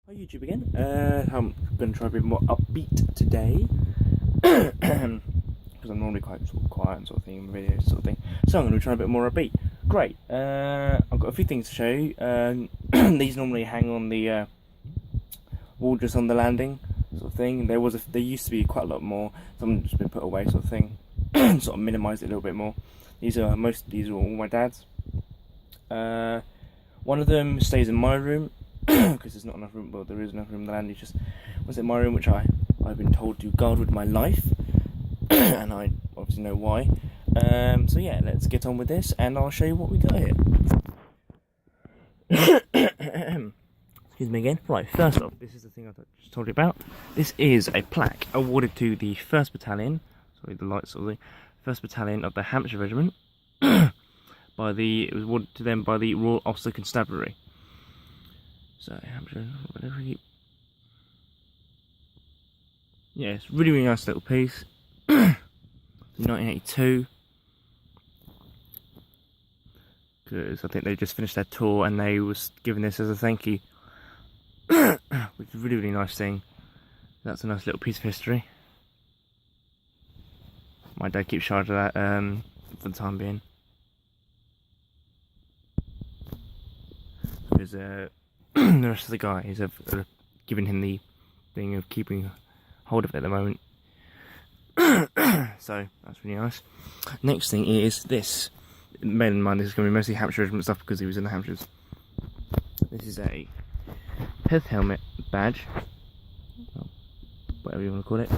Hi YouTube again. I'm going to try a bit more upbeat today because I'm normally quite sort of quiet and sort of thing in videos sort of thing. So I'm going to try a bit more upbeat. Great. I've got a few things to show you. These normally hang on the wall just on the landing sort of thing. There used to be quite a lot more. Some just been put away sort of thing. Sort of minimised it a little bit more. These are all my dad's. One of them stays in my room. Because there's not enough room. Well, there is enough room in the land. It's just was in my room, which I've been told to guard with my life, and I obviously know why. So yeah, let's get on with this, and I'll show you what we got here. Excuse me again. Right, first off, this is the thing I just told you about. This is a plaque awarded to the 1st Battalion. Sorry, the lights sort of thing. 1st Battalion of the Hampshire Regiment. It was awarded to them by the Royal Ulster Constabulary. So, Hampshire, whatever you... Yeah, it's really, really nice little piece. 1982. Because I think they just finished their tour and they was given this as a thank you. Which is a really, really nice thing. That's a nice little piece of history. My dad keeps charge of that for the time being. Because the rest of the guys have given him the thing of keeping hold of it at the moment. So that's really nice. Next thing is this. Bear in mind, this is going to be mostly Hampshire Regiment stuff because he was in the Hampshires. This is a pith helmet badge, whatever you want to call it,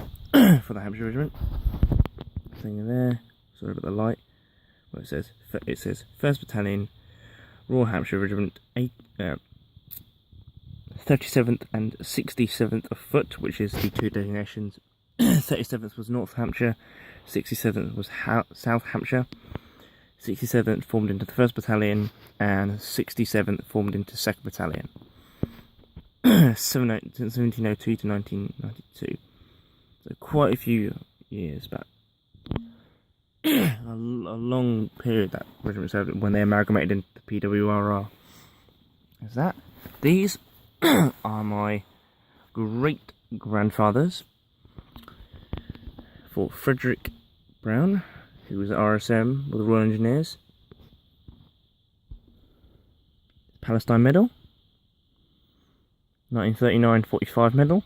for the Hampshire Regiment. Thing in there. Sorry about the light. Well, it says 1st Battalion, Royal Hampshire Regiment, 37th and 67th of Foot, which is the two designations. 37th was North Hampshire, 67th was South Hampshire. 67th formed into the 1st Battalion, and 67th formed into 2nd Battalion. 1702 to 1992. So quite a few years back. a long period that regiment served when they amalgamated into the PWRR. Is that? These are my great grandfathers. For Frederick Brown, who was at RSM with the Royal Engineers. Palestine Medal. 1939-45 medal.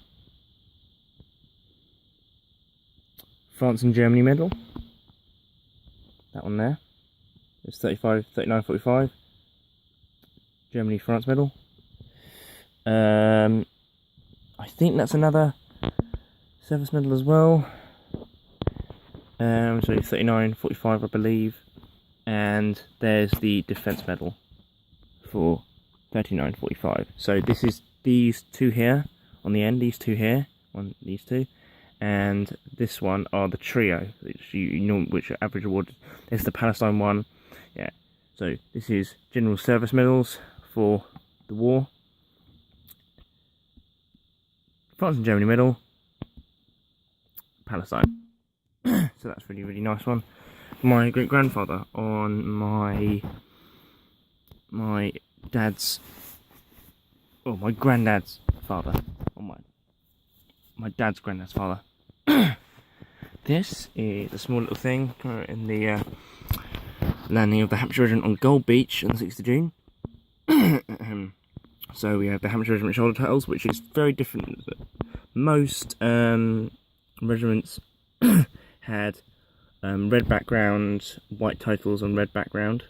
France and Germany medal. That one there. It's 39-45. Germany France medal. I think that's another service medal as well. So 39-45 I believe. And there's the defence medal for 39-45. So this is these two here on the end, these two here, these two, and this one are the trio, which are average awarded. There's the Palestine one, yeah. So this is general service medals for the war. France and Germany medal, Palestine. So that's really, really nice one. My great grandfather on my dad's, oh, my granddad's father, on my dad's granddad's father. This is a small little thing in the landing of the Hampshire Regiment on Gold Beach on the 6th of June. So we have the Hampshire Regiment shoulder titles, which is very different. Most regiments had red background, white titles on red background.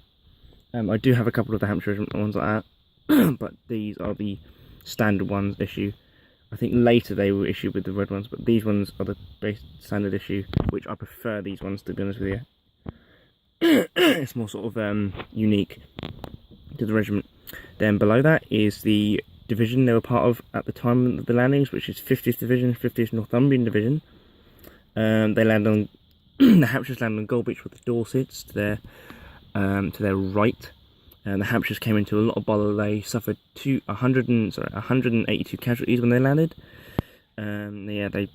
I do have a couple of the Hampshire Regiment ones like that, but these are the standard ones issue. I think later they were issued with the red ones, but these ones are the base standard issue, which I prefer these ones, to be honest with you. It's more sort of unique to the regiment. Then below that is the division they were part of at the time of the landings, which is 50th Division, 50th Northumbrian Division. They land on the Hampshires land on Gold Beach with the Dorsets to their right. And the Hampshires came into a lot of bother. They suffered 182 casualties when they landed. Yeah, they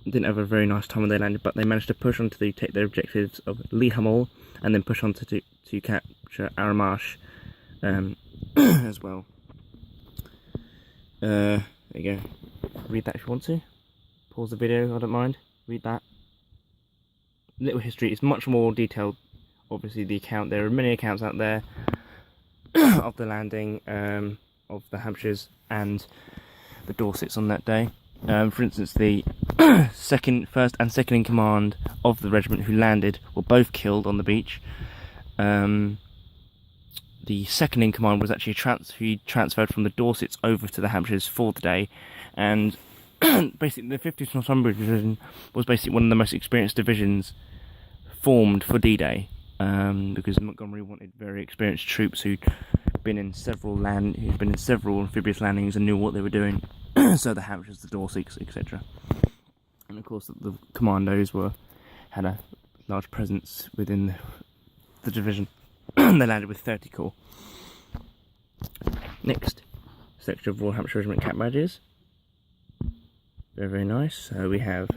didn't have a very nice time when they landed, but they managed to push on to take their objectives of Lee Hummel, and then push on to capture Aramash as well. There you go. Read that if you want to. Pause the video, I don't mind. Read that. Little history. It's much more detailed. Obviously, the account. There are many accounts out there of the landing of the Hampshires and the Dorsets on that day. For instance, the first and second in command of the regiment who landed were both killed on the beach. The second in command was actually he transferred from the Dorsets over to the Hampshires for the day, and basically the 50th Northumberland Division was basically one of the most experienced divisions formed for D-Day, because Montgomery wanted very experienced troops who'd been in several amphibious landings and knew what they were doing. So the Hampshires, the Dorsets, etc. And of course the commandos had a large presence within the division. They landed with 30 corps. Next section of Royal Hampshire Regiment cap badges. Very, very nice. So we have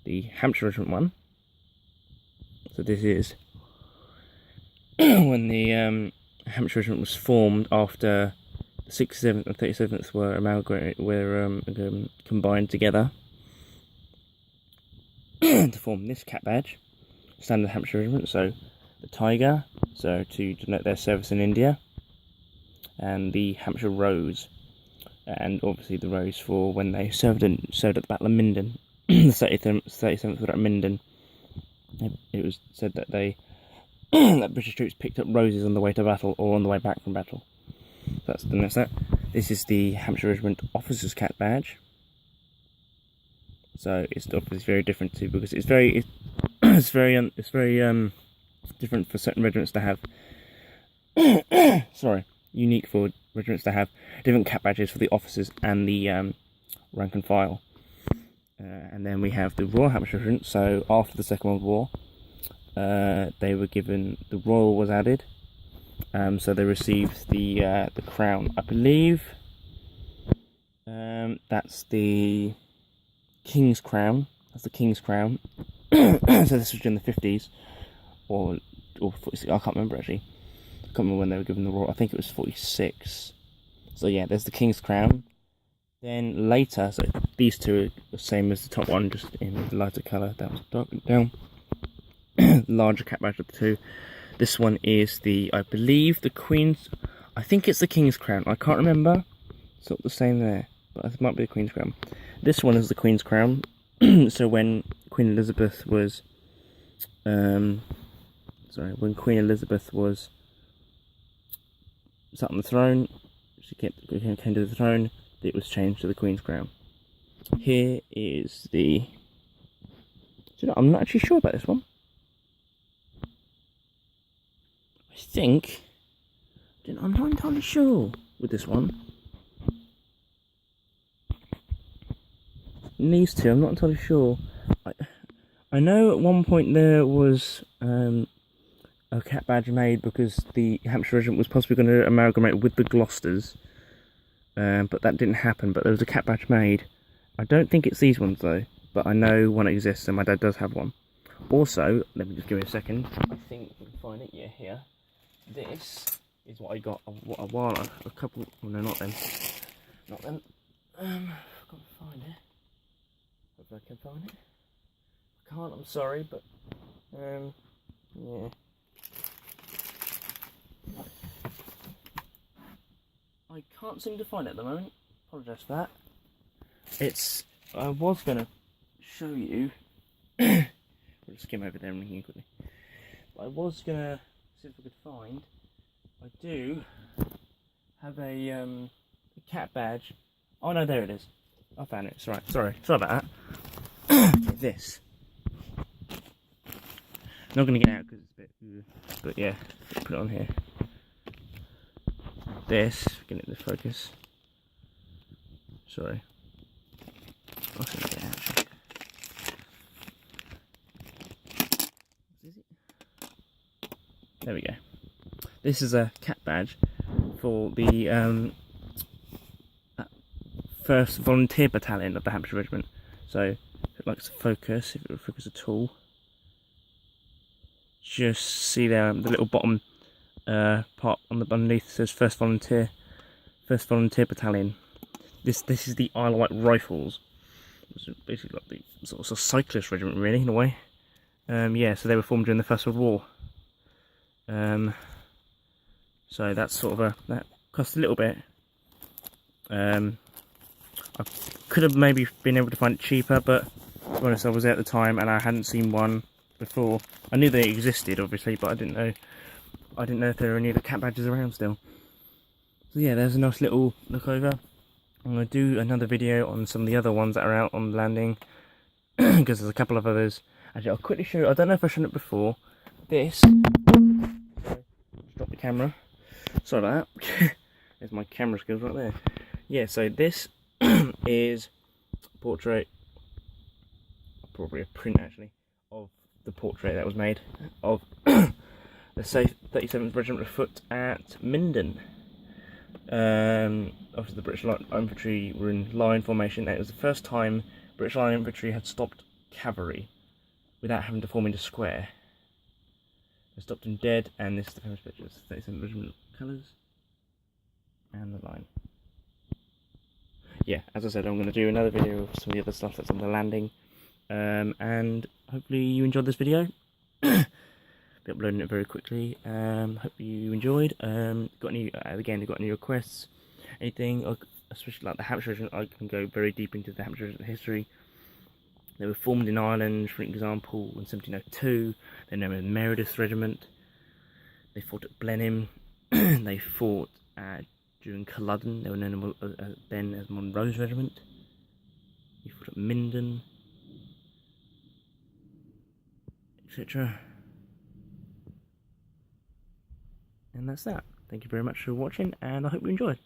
the Hampshire Regiment one. So this is when the Hampshire Regiment was formed after the 67th and 37th were combined together to form this cap badge, standard Hampshire Regiment. So the tiger, so to denote their service in India, and the Hampshire Rose, and obviously the rose for when they served at the Battle of Minden. The 37th were at Minden. It was said that that British troops picked up roses on the way to battle or on the way back from battle. That's that. This is the Hampshire Regiment Officer's Cap badge. So it's obviously very different too, because it's very different for certain regiments to have. Unique for regiments to have different cap badges for the officers and the rank and file. And then we have the Royal Hampshire Regiment. So after the Second World War, they were given, the Royal was added. So they received the crown, I believe. That's the King's Crown. That's the King's Crown. So this was during the 50s, or 46, I can't remember actually. I can't remember when they were given the Royal. I think it was 46. So yeah, there's the King's Crown. Then later, so these two are the same as the top one, just in lighter colour. That was darker down. Larger cap badge of the two. This one is I believe the Queen's. I think it's the King's Crown. I can't remember. It's not the same there, but it might be the Queen's Crown. This one is the Queen's Crown. So when Queen Elizabeth was, when Queen Elizabeth was sat on the throne, she came to the throne, it was changed to the Queen's Crown. Here is the. I'm not actually sure about this one. I'm not entirely sure with this one. And these two, I'm not entirely sure. I know at one point there was a cap badge made because the Hampshire Regiment was possibly going to amalgamate with the Gloucesters, but that didn't happen. But there was a cap badge made. I don't think it's these ones though, but I know one exists and my dad does have one. Also, let me just give me a second. I think we can find it. Yeah, here. This is what I got a couple. Oh, no, not them. Not them. I've got to find it. Hope I can find it. I can't. I'm sorry, but yeah. I can't seem to find it at the moment. Apologise for that. I was gonna show you. We'll just skim over there and link in quickly. But I was gonna see if I could find. I do have a cat badge. Oh no, there it is. I found it. It's right. Sorry about that. Okay, this. Not gonna get out because it's a bit. But yeah, put it on here. This. Get it to focus. Sorry. I'll see if I get out. There we go. This is a cat badge for the first volunteer battalion of the Hampshire Regiment. So, if it likes to focus, if it will focus at all, just see there the little bottom part on the underneath says first volunteer battalion. This is the Isle of Wight Rifles. It's basically like the sort of cyclist regiment, really, in a way. Yeah, so they were formed during the First World War. So that's sort of that cost a little bit. I could have maybe been able to find it cheaper, but to be honest, I was there at the time and I hadn't seen one before. I knew they existed, obviously, but I didn't know if there were any of the cat badges around still. So yeah, there's a nice little look over. I'm going to do another video on some of the other ones that are out on the landing, because there's a couple of others. Actually, I'll quickly show you. I don't know if I've shown it before. This. Just drop the camera. Sorry about that. There's my camera skills right there. Yeah, so this is a portrait, probably a print actually, of the portrait that was made of the 37th Regiment of Foot at Minden. After the British Light Infantry were in line formation, and it was the first time British Light Infantry had stopped cavalry without having to form into square. They stopped them dead, and this is the famous picture. 37th Regiment colours and the line. Yeah, as I said, I'm going to do another video of some of the other stuff that's on the landing, and hopefully you enjoyed this video. Be uploading it very quickly. Hope you enjoyed. Got any requests, anything, especially like the Hampshire regiment? I can go very deep into the Hampshire regiment history. They were formed in Ireland, for example, in 1702. They're known as Meredith Regiment. They fought at Blenheim. They fought during Culloden. They were known then as Monroe's Regiment. They fought at Minden, etc. And that's that. Thank you very much for watching, and I hope you enjoyed.